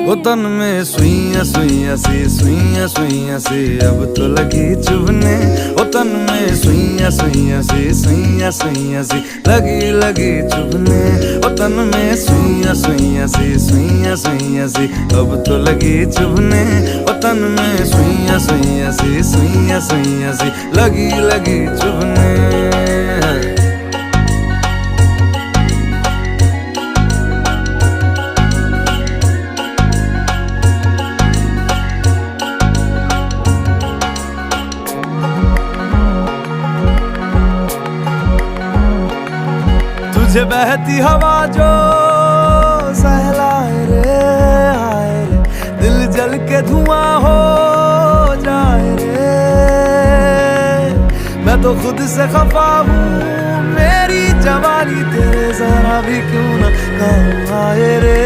वो तन में सुइयां सुइयां सी अब तो लगी चुभने। वो तन में सुइयां सुइयां सी लगी लगी चुभने। वो तन में सुइयां सुइयां सी अब तो लगी चुभने। वो तन में सुइयां सुइयां सी लगी लगी चुभने। तुझे बहती हवा जो सहलाए रे, आए रे, दिल जल के धुआं हो जाए रे। मैं तो खुद से खफा हूँ, मेरी जवानी तेरे जरा भी क्यों ना काम आए रे।